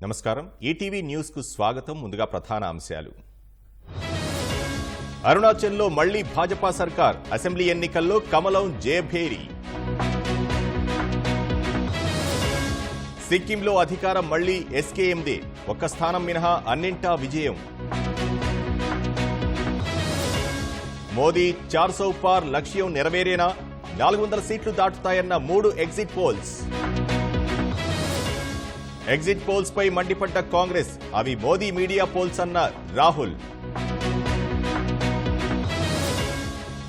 నమస్కారం. ETV news కు స్వాగతం. ముందుగా ప్రధాన అంశాలు. అరుణాచల్లో మళ్లీ భాజపా సర్కార్, అసెంబ్లీ ఎన్నికల్లో కమలం జయభేరి. సిక్కింలో అధికారం మళ్లీ ఎస్కేఎందే, ఒక్క స్థానం మినహా అన్నింటా విజయం. మోదీ 400 పార్ లక్ష్యం నెరవేరేనా? 400 సీట్లు దాటుతాయన్న 3 ఎగ్జిట్ పోల్స్. ఎగ్జిట్ పోల్స్ పై మండిపడ్డ కాంగ్రెస్, అవి మోదీ మీడియా పోల్స్ అన్న రాహుల్.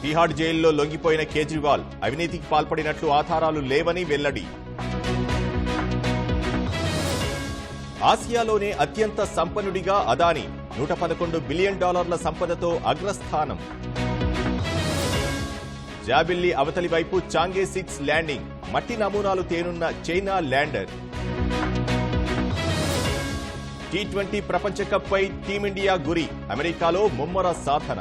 తిహాడ్ జైల్లో లొంగిపోయిన కేజ్రీవాల్, అవినీతికి పాల్పడినట్లు ఆధారాలు లేవని వెల్లడి. ఆసియాలోనే అత్యంత సంపన్నుడిగా అదానీ, $111 బిలియన్ సంపదతో అగ్రస్థానం. జాబిల్లి అవతలి వైపు చాంగే 6 ల్యాండింగ్, మట్టి నమూనాలు తేనున్న చైనా ల్యాండర్. T20 ప్రపంచ కప్ పై టీమిండియా గురి, అమెరికాలో ముమ్మర సాధన.